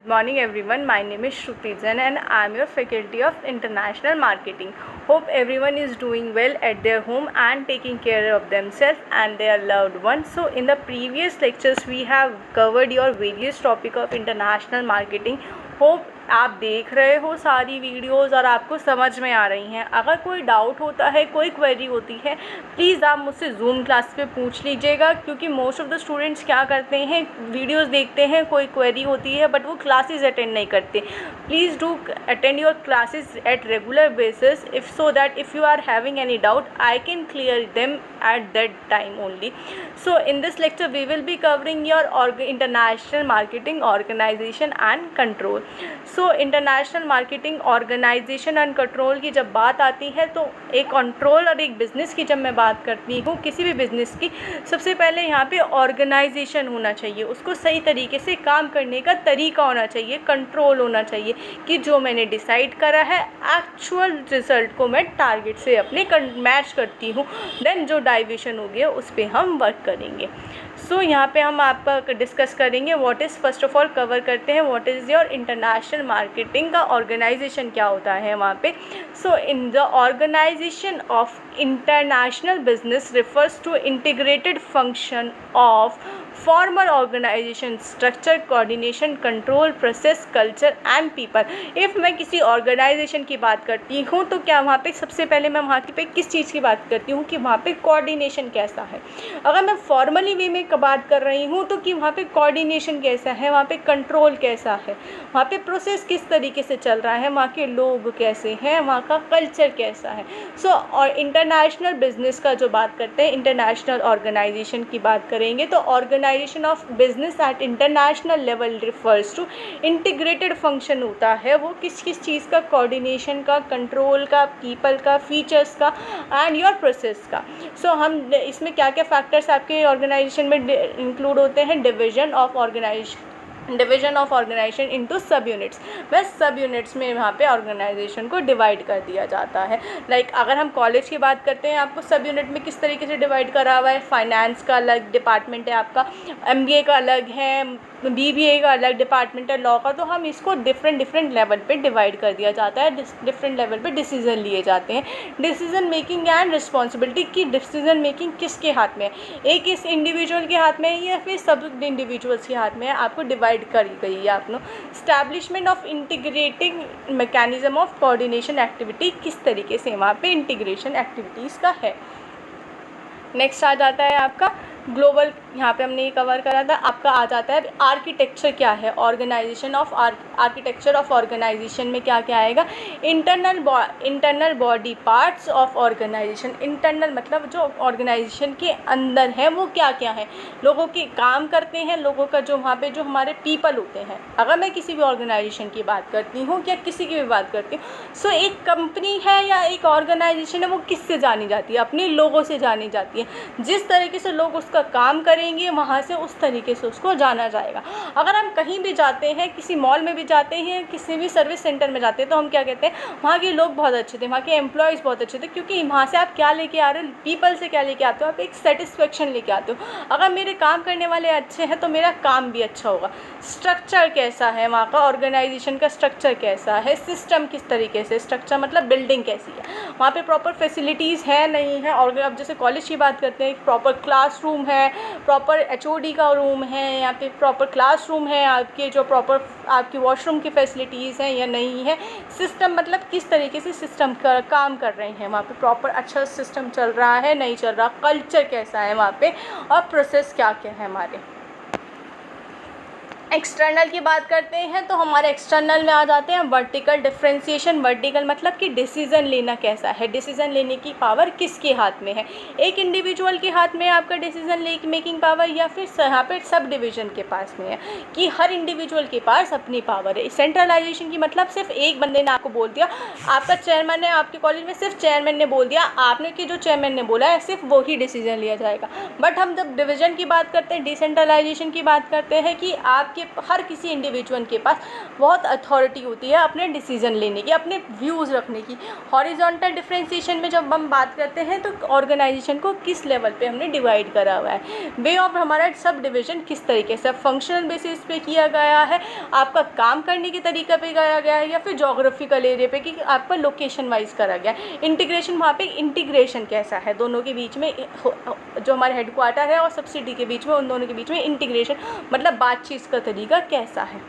Good morning everyone, my name is Shruti Jain and I am your faculty of International Marketing. Hope everyone is doing well at their home and taking care of themselves and their loved ones. So in the previous lectures we have covered your various topic of international marketing. Hope आप देख रहे हो सारी videos और आपको समझ में आ रही हैं. अगर कोई डाउट होता है, कोई क्वेरी होती है, प्लीज़ आप मुझसे जूम क्लास पे पूछ लीजिएगा, क्योंकि मोस्ट ऑफ़ द स्टूडेंट्स क्या करते हैं, वीडियोस देखते हैं, कोई क्वेरी होती है बट वो क्लासेस अटेंड नहीं करते. Please do attend your classes at regular basis if so that if you are having any doubt I can clear them at that time only. So in this lecture we will be covering your international marketing organization and control. So international marketing organization and control की जब बात आती है तो एक control और एक business की जब मैं बात करती हूँ किसी भी बिज़नेस की, सबसे पहले यहाँ पे ऑर्गेनाइजेशन होना चाहिए, उसको सही तरीके से काम करने का तरीका होना चाहिए, कंट्रोल होना चाहिए कि जो मैंने डिसाइड करा है एक्चुअल रिज़ल्ट को मैं टारगेट से अपने मैच करती हूँ. देन जो डाइविएशन हो गया उस पर हम वर्क करेंगे. सो यहाँ पे हम आपका डिस्कस करेंगे what is, first of all cover करते हैं what is your international marketing का ऑर्गेनाइजेशन क्या होता है वहाँ पे. So in the organisation of international business refers to integrated function of formal organisation structure coordination control process culture and people. If मैं किसी ऑर्गेनाइजेशन की बात करती हूँ तो क्या वहाँ पे सबसे पहले मैं वहाँ पे किस चीज़ की बात करती हूँ कि वहाँ पे कोऑर्डिनेशन कैसा है. अगर मैं फॉर्मली वे में बात कर रही हूँ तो कि वहाँ पे कोऑर्डिनेशन कैसा है, वहाँ पे कंट्रोल कैसा है, वहाँ पे प्रोसेस किस तरीके से चल रहा है, वहाँ के लोग कैसे हैं, वहाँ का कल्चर कैसा है. सो और इंटरनेशनल बिजनेस का जो बात करते हैं, इंटरनेशनल ऑर्गेनाइजेशन की बात करेंगे तो organisation of business at international level refers to integrated function होता है. वो किस किस चीज़ का, कोऑर्डिनेशन का, कंट्रोल का, पीपल का, फीचर्स का एंड योर प्रोसेस का. सो हम इसमें क्या क्या फैक्टर्स आपके ऑर्गेनाइजेशन में इंक्लूड होते हैं. Division of organisation into sub units. बस सब यूनिट्स में वहाँ पे ऑर्गेनाइजेशन को डिवाइड कर दिया जाता है. लाइक अगर हम कॉलेज की बात करते हैं, आपको सब यूनिट में किस तरीके से डिवाइड करा हुआ है. फाइनेंस का अलग डिपार्टमेंट है आपका, MBA का अलग है, BBA का अलग डिपार्टमेंट है, लॉ का. तो हम इसको डिफरेंट लेवल पे डिवाइड कर दिया जाता है. डिफरेंट लेवल पे डिसीजन लिए जाते हैं. डिसीजन मेकिंग एंड रिस्पॉन्सिबिलिटी की डिसीजन मेकिंग किसके हाथ में है, एक इस इंडिविजुअल के हाथ में है या फिर सब इंडिविजुअल्स के हाथ में है, आपको डिवाइड करी गई है. आपको establishment of integrating mechanism of coordination activity, किस तरीके से वहाँ पे इंटीग्रेशन एक्टिविटीज़ का है. नेक्स्ट आ जाता है आपका ग्लोबल. यहाँ पे हमने ये कवर करा था. आपका आ जाता है आर्किटेक्चर क्या है, organisation of architecture of organisation में क्या क्या आएगा. Internal body parts of organisation. Internal मतलब जो ऑर्गेनाइजेशन के अंदर है वो क्या क्या है, लोगों के काम करते हैं, लोगों का जो वहाँ पे जो हमारे पीपल होते हैं. अगर मैं किसी भी ऑर्गेनाइजेशन की बात करती हूँ या किसी की भी बात करती हूँ, सो एक कंपनी है या एक ऑर्गेनाइजेशन है वो किससे जानी जाती है, अपने लोगों से जानी जाती है. जिस तरीके से लोग उसका काम करेंगे वहाँ से उस तरीके से उसको जाना जाएगा. अगर हम कहीं भी जाते हैं, किसी मॉल में भी जाते हैं, किसी भी सर्विस सेंटर में जाते हैं, तो हम क्या कहते हैं, वहाँ के लोग बहुत अच्छे थे, वहाँ के एम्प्लॉयज़ बहुत अच्छे थे, क्योंकि वहाँ से आप क्या लेके आ रहे हो, पीपल से क्या लेके आते हो, आप एक सेटिस्फेक्शन लेके आते हो. अगर मेरे काम करने वाले अच्छे हैं तो मेरा काम भी अच्छा होगा. स्ट्रक्चर कैसा है, वहाँ का ऑर्गेनाइजेशन का स्ट्रक्चर कैसा है, सिस्टम किस तरीके से, स्ट्रक्चर मतलब बिल्डिंग कैसी है, वहाँ पर प्रॉपर फैसिलिटीज़ है नहीं है. और अब जैसे कॉलेज की बात करते हैं, प्रॉपर क्लासरूम है, प्रॉपर HOD का रूम है, यहाँ पे प्रॉपर क्लासरूम है, आपके जो प्रॉपर आपकी वॉशरूम की फैसिलिटीज़ हैं या नहीं है. सिस्टम मतलब किस तरीके से सिस्टम का काम कर रहे हैं, वहाँ पे प्रॉपर अच्छा सिस्टम चल रहा है नहीं चल रहा, कल्चर कैसा है वहाँ पे, और प्रोसेस क्या क्या है हमारे. एक्सटर्नल की बात करते हैं तो हमारे एक्सटर्नल में आ जाते हैं वर्टिकल डिफरेंशिएशन. वर्टिकल मतलब कि डिसीज़न लेना कैसा है, डिसीज़न लेने की पावर किसके हाथ में है, एक इंडिविजुअल के हाथ में आपका डिसीज़न मेकिंग पावर या फिर यहाँ पे सब डिवीज़न के पास में है, कि हर इंडिविजुअल के पास अपनी पावर है. सेंट्रलाइजेशन की मतलब सिर्फ एक बंदे ने आपको बोल दिया, आपका चेयरमैन है आपके कॉलेज में, सिर्फ चेयरमैन ने बोल दिया, आपने कि जो चेयरमैन ने बोला है सिर्फ वो ही डिसीज़न लिया जाएगा. बट हम जब डिवीज़न की बात करते हैं, डिसेंट्रलाइजेशन की बात करते हैं कि आप आपके हर किसी इंडिविजुअल के पास बहुत अथॉरिटी होती है अपने डिसीजन लेने की, अपने व्यूज़ रखने की। हॉरिजॉन्टल डिफरेंशिएशन में जब हम बात करते हैं तो ऑर्गेनाइजेशन को किस लेवल पे हमने डिवाइड करा हुआ है, वे ऑफ हमारा सब डिवीजन किस तरीके से, फंक्शनल बेसिस पे किया गया है, आपका काम करने के तरीका पे करा गया है, या फिर जोग्राफिकल एरिया पे कि आपका लोकेशन वाइज करा गया है। इंटीग्रेशन, वहाँ पे इंटीग्रेशन कैसा है दोनों के बीच में, जो हमारे हेडक्वार्टर है और सब्सिडी के बीच में, उन दोनों के बीच में इंटीग्रेशन मतलब बातचीत का तरीका कैसा है।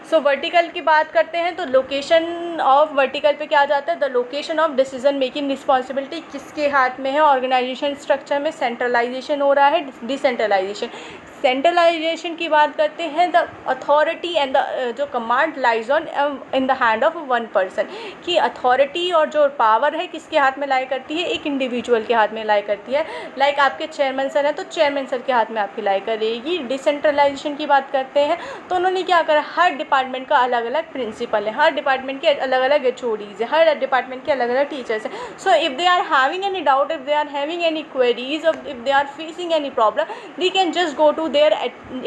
सो वर्टिकल की बात करते हैं तो लोकेशन ऑफ वर्टिकल पे क्या आ जाता है, the location of decision making responsibility किसके हाथ में है। ऑर्गेनाइजेशन स्ट्रक्चर में सेंट्रलाइजेशन हो रहा है, डिसेंट्रलाइजेशन। सेंट्रलाइजेशन की बात करते हैं, द अथॉरिटी एंड द जो command lies on in the hand of one person, कि अथॉरिटी और जो पावर है किसके हाथ में लाई करती है, एक इंडिविजुअल के हाथ में लाई करती है। लाइक आपके चेयरमैन सर हैं तो चेयरमैन सर के हाथ में आपकी लाई करेगी। डिसेंट्रलाइजेशन की बात करते हैं तो उन्होंने क्या करा, हर डिपार्टमेंट का अलग अलग प्रिंसिपल है, हर डिपार्टमेंट के अलग अलग HODs है, हर डिपार्टमेंट के अलग अलग टीचर्स हैं। So if they are having any doubt, if they are having any queries, if they are facing any problem, they can just go to their,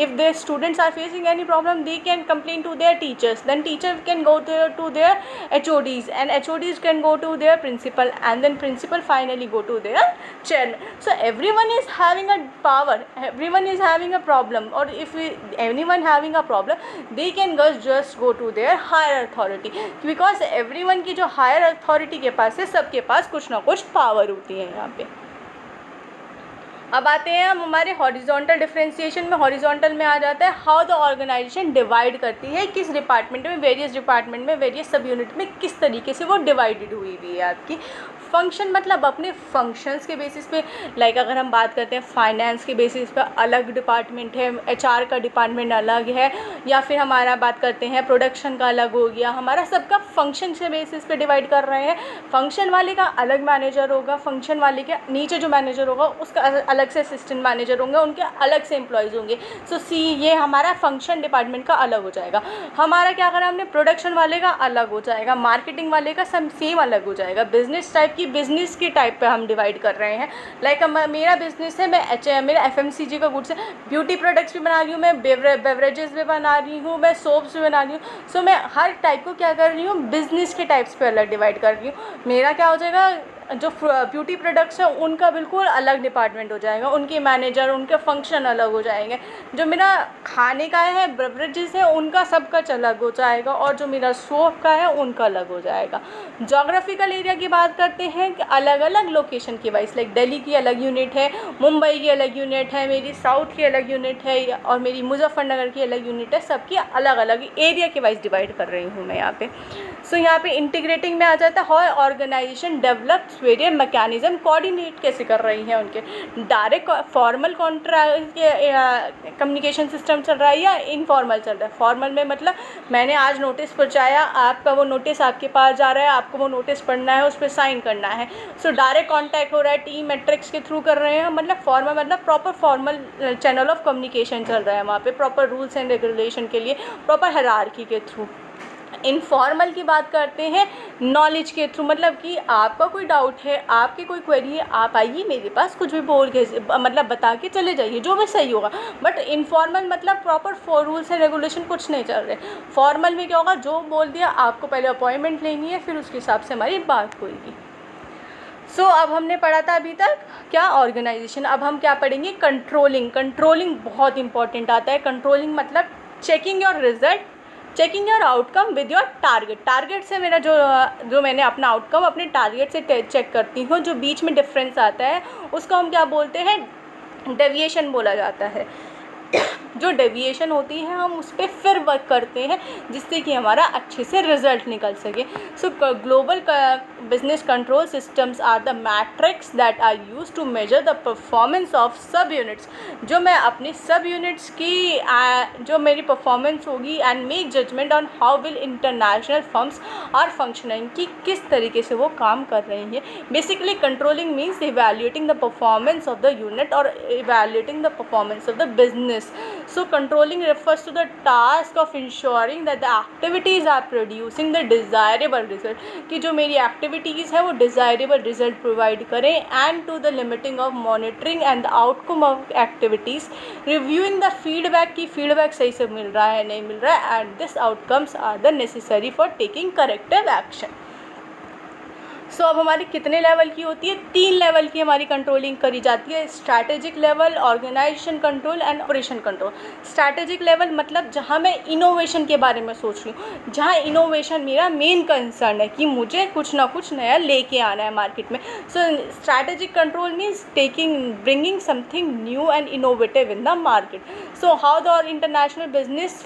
if their students are facing any problem, they can complain to their teachers, then teacher can go to their HODs, and HODs can go to their principal, and then principal finally go to their chairman. So everyone is having a power, everyone is having a problem, or if anyone having a problem, they can just go to their higher authority, because everyone की जो higher authority के पास है, सबके पास कुछ ना कुछ power होती है यहाँ पे। अब आते हैं हम हमारे हॉरिजॉन्टल डिफरेंशिएशन में। हॉरिजॉन्टल में आ जाता है हाउ द ऑर्गेनाइजेशन डिवाइड करती है, किस डिपार्टमेंट में, वेरियस डिपार्टमेंट में, वेरियस सब यूनिट में किस तरीके से वो डिवाइडेड हुई हुई है आपकी। फंक्शन मतलब अपने फंक्शंस के बेसिस पे, लाइक अगर हम बात करते हैं फाइनेंस के बेसिस पे अलग डिपार्टमेंट है, HR का डिपार्टमेंट अलग है, या फिर हमारा बात करते हैं प्रोडक्शन का अलग हो गया, हमारा सबका फंक्शन के बेसिस पे डिवाइड कर रहे हैं। फंक्शन वाले का अलग मैनेजर होगा, फंक्शन वाले के नीचे जो मैनेजर होगा उसका अलग से असिस्टेंट मैनेजर होंगे, उनके अलग से एम्प्लॉयज़ होंगे। सो ये हमारा फंक्शन डिपार्टमेंट का अलग हो जाएगा। हमारा क्या करा हमने, प्रोडक्शन वाले का अलग हो जाएगा, मार्केटिंग वाले का सेम अलग हो जाएगा। बिजनेस टाइप की बिज़नेस के टाइप पे हम डिवाइड कर रहे हैं। लाइक मेरा बिज़नेस है, मैं मेरा FMCG का गुड्स है, ब्यूटी प्रोडक्ट्स भी बना रही हूँ, मैं बेवरेजेस भी बना रही हूँ, मैं सोप्स भी बना रही हूँ। सो मैं हर टाइप को क्या कर रही हूँ, बिज़नेस के टाइप्स पे अलग डिवाइड कर रही हूँ। मेरा क्या हो जाएगा, जो ब्यूटी प्रोडक्ट्स हैं उनका बिल्कुल अलग डिपार्टमेंट हो जाएगा, उनके मैनेजर, उनके फंक्शन अलग हो जाएंगे। जो मेरा खाने का है, बेवरेजेस है, उनका सबका अलग हो जाएगा, और जो मेरा सोप का है उनका अलग हो जाएगा। जोग्राफिकल एरिया की बात करते हैं कि अलग अलग लोकेशन की वाइज, लाइक दिल्ली की अलग यूनिट है, मुंबई की अलग यूनिट है, मेरी साउथ की अलग यूनिट है, और मेरी मुजफ्फरनगर की अलग यूनिट है। सबकी अलग अलग एरिया के वाइज डिवाइड कर रही हूँ मैं यहाँ पे। सो यहाँ पे इंटीग्रेटिंग में आ जाता है how organisation develops various mechanism, coordinate कैसे कर रही हैं उनके। डायरेक्ट फॉर्मल कम्युनिकेशन सिस्टम चल रहा है या इनफॉर्मल चल रहा है। फॉर्मल में मतलब मैंने आज नोटिस पहुँचाया, आपका वो नोटिस आपके पास जा रहा है, आपको वो नोटिस पढ़ना है, उस पर साइन करना है। सो डायरेक्ट कॉन्टैक्ट हो रहा है, टीम मैट्रिक्स के थ्रू कर रहे हैं। मतलब फॉर्मल मतलब proper formal channel of communication चल रहा है वहाँ पे, प्रॉपर रूल्स एंड रेगुलेशन के लिए, प्रॉपर हायरार्की के थ्रू। इनफॉर्मल की बात करते हैं नॉलेज के थ्रू, मतलब कि आपका कोई डाउट है, आपकी कोई क्वेरी है, आप आइए मेरे पास, कुछ भी बोल के मतलब बता के चले जाइए, जो भी सही होगा। बट इनफॉर्मल मतलब proper for rules and regulation कुछ नहीं चल रहे। फॉर्मल में क्या होगा, जो बोल दिया आपको पहले अपॉइंटमेंट लेनी है, फिर उसके हिसाब से हमारी बात होगी। सो अब हमने पढ़ा था अभी तक क्या, ऑर्गेनाइजेशन। अब हम क्या पढ़ेंगे, कंट्रोलिंग। कंट्रोलिंग बहुत इंपॉर्टेंट आता है। कंट्रोलिंग मतलब checking your result, checking your outcome with your target. Target से मेरा जो मैंने अपना आउटकम अपने टारगेट से चेक करती हूँ, जो बीच में डिफरेंस आता है उसको हम क्या बोलते हैं, डेविएशन बोला जाता है। जो डेविएशन होती है हम उस पर फिर वर्क करते हैं जिससे कि हमारा अच्छे से रिजल्ट निकल सके। So global business control systems are the metrics that are use to measure the performance of sub units. जो मैं अपनी सब यूनिट्स की जो मेरी परफॉर्मेंस होगी and make judgement on how will international firms are functioning, कि किस तरीके से वो काम कर रही हैं। Basically controlling means evaluating the performance of the unit और evaluating the performance of the business. So controlling refers to the task of ensuring that the activities are producing the desirable result, कि जो मेरी activities है वो desirable result provide करें, and to the limiting of monitoring and the outcome of activities, reviewing the feedback कि feedback सही से मिल रहा है नहीं मिल रहा है, and this outcomes are the necessary for taking corrective action. सो अब हमारी कितने लेवल की होती है? 3 लेवल की हमारी कंट्रोलिंग करी जाती है, strategic level, organisation control and operation control. Strategic level मतलब जहाँ मैं इनोवेशन के बारे में सोच रही हूँ, जहाँ इनोवेशन मेरा मेन कंसर्न है कि मुझे कुछ ना कुछ नया लेके आना है मार्केट में. So strategic control means bringing something new and innovative in the market. So how the international business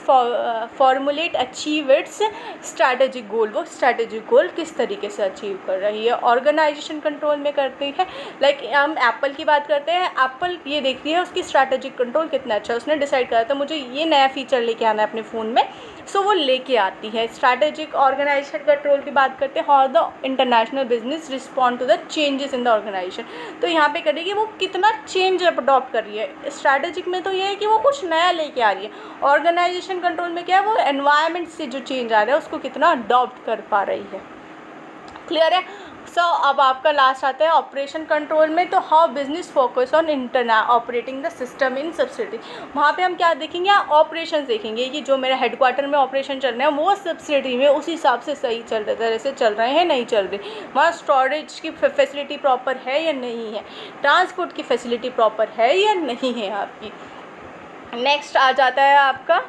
formulate achieve its strategic goal, वो स्ट्रैटेजिक गोल किस तरीके से अचीव कर रहा है, ये ऑर्गेनाइजेशन कंट्रोल में करते हैं. लाइक हम एप्पल की बात करते हैं, एप्पल ये देखती है उसकी स्ट्रैटेजिक कंट्रोल कितना अच्छा है, उसने डिसाइड करा था मुझे ये नया फीचर लेके आना है अपने फ़ोन में, सो वो लेके आती है. स्ट्रैटेजिक ऑर्गेनाइजेशन कंट्रोल की बात करते हैं, how the international business respond to the changes in the organisation. तो यहाँ पे करेगी वो कितना चेंज अडॉप्ट कर रही है. स्ट्रैटेजिक में तो ये है कि वो कुछ नया लेके आ रही है. ऑर्गेनाइजेशन कंट्रोल में क्या है, वो एनवायरनमेंट से जो चेंज आ रहा है उसको कितना अडॉप्ट कर पा रही है. क्लियर है. सो अब आपका लास्ट आता है ऑपरेशन कंट्रोल में. तो how business focus on operating the system in subsidy. वहाँ पे हम क्या देखेंगे, ऑपरेशन देखेंगे कि जो मेरा हेडक्वार्टर में ऑपरेशन चल रहे हैं वो सब्सिडी में उस हिसाब से सही चल रहे तरह से चल रहे हैं नहीं चल रहे, वहाँ स्टोरेज की फैसिलिटी प्रॉपर है या नहीं है, ट्रांसपोर्ट की फैसिलिटी प्रॉपर है या नहीं है आपकी. नेक्स्ट आ जाता है आपका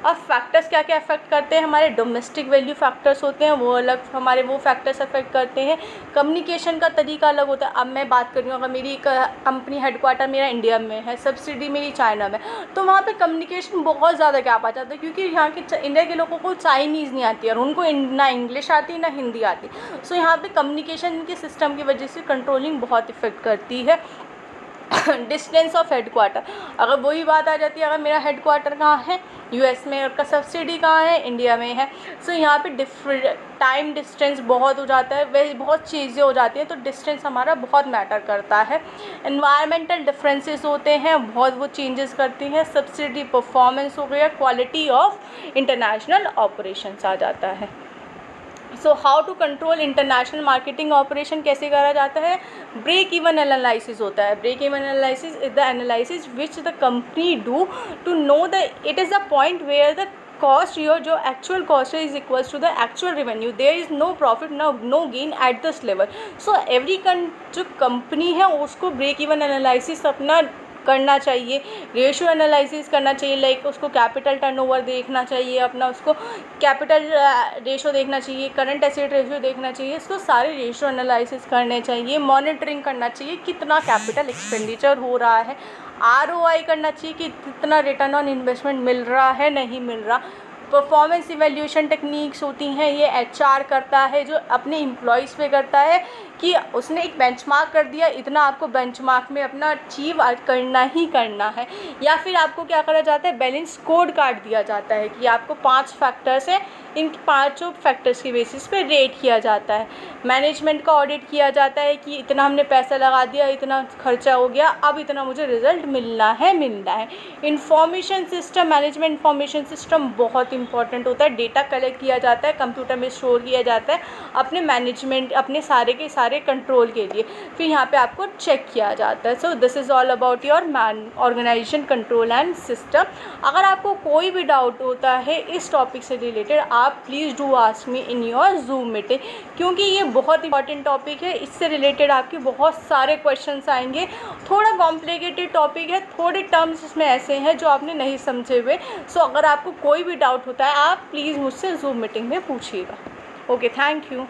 अब फैक्टर्स क्या क्या अफेक्ट करते हैं. हमारे डोमेस्टिक वैल्यू फैक्टर्स होते हैं वो अलग, हमारे वो फैक्टर्स अफेक्ट करते हैं. कम्युनिकेशन का तरीका अलग होता है. अब मैं बात कर रही हूँ अगर मेरी कंपनी हेडक्वार्टर मेरा इंडिया में है, सब्सिडी मेरी चाइना में, तो वहाँ पे कम्युनिकेशन बहुत ज़्यादा गैप आ जाता है क्योंकि यहाँ के इंडिया के लोगों को चाइनीज़ नहीं आती और उनको ना इंग्लिश आती ना हिंदी आती. सो यहाँ पर कम्युनिकेशन के सिस्टम की वजह से कंट्रोलिंग बहुत इफेक्ट करती है. डिस्टेंस ऑफ हेडक्वार्टर, अगर वही बात आ जाती है अगर मेरा हेडक्वार्टर कहाँ है यूएस में और का सब्सिडी कहाँ है इंडिया में है, सो यहाँ पे डिफरेंट टाइम डिस्टेंस बहुत हो जाता है, वैसे बहुत चीज़ें हो जाती हैं, तो डिस्टेंस हमारा बहुत मैटर करता है. एनवायरमेंटल डिफरेंसेस होते हैं बहुत, वो चेंजेस करती हैं. सब्सिडी परफॉर्मेंस हो गया, क्वालिटी ऑफ इंटरनेशनल ऑपरेशंस आ जाता है. So how to control international marketing operation कैसे करा जाता है. ब्रेक इवन एनालिसिस होता है. Break even analysis is the analysis which the company do to know the it is the point where the cost your जो actual cost है is equals to the actual revenue, there is no profit no gain at this level. So every जो company है उसको break even analysis अपना करना चाहिए, ratio analysis करना चाहिए. लाइक उसको कैपिटल टर्नओवर देखना चाहिए अपना, उसको कैपिटल रेशियो देखना चाहिए, करंट एसेट रेशियो देखना चाहिए, इसको सारे रेशियो एनालिसिस करने चाहिए. मॉनिटरिंग करना चाहिए कितना कैपिटल एक्सपेंडिचर हो रहा है, ROI करना चाहिए कि कितना रिटर्न ऑन इन्वेस्टमेंट मिल रहा है नहीं मिल रहा. परफॉर्मेंस इवैल्यूएशन टेक्निक्स होती हैं, ये HR करता है जो अपने एम्प्लॉयज़ पे करता है कि उसने एक बेंचमार्क कर दिया, इतना आपको बेंचमार्क में अपना अचीव करना ही करना है. या फिर आपको क्या करा जाता है, बैलेंस स्कोर कार्ड दिया जाता है कि आपको 5 फैक्टर्स हैं, इन 5 फैक्टर्स की बेसिस पे रेट किया जाता है. मैनेजमेंट का ऑडिट किया जाता है कि इतना हमने पैसा लगा दिया, इतना खर्चा हो गया, अब इतना मुझे रिजल्ट मिलना है. Information system, management information system बहुत इंपॉर्टेंट होता है. डेटा कलेक्ट किया जाता है, कंप्यूटर में स्टोर किया जाता है अपने मैनेजमेंट, अपने सारे के सारे कंट्रोल के लिए. फिर यहाँ पे आपको चेक किया जाता है. So this is all about your organisation control and system. अगर आपको कोई भी डाउट होता है इस टॉपिक से रिलेटेड, आप please do ask me in your zoom meeting, क्योंकि ये बहुत इंपॉर्टेंट टॉपिक है. इससे रिलेटेड आपके बहुत सारे क्वेश्चंस आएंगे. थोड़ा कॉम्प्लिकेटेड टॉपिक है, थोड़े टर्म्स इसमें ऐसे हैं जो आपने नहीं समझे हुए. सो अगर आपको कोई भी डाउट होता है आप प्लीज़ मुझसे जूम मीटिंग में पूछिएगा. Okay, thank you.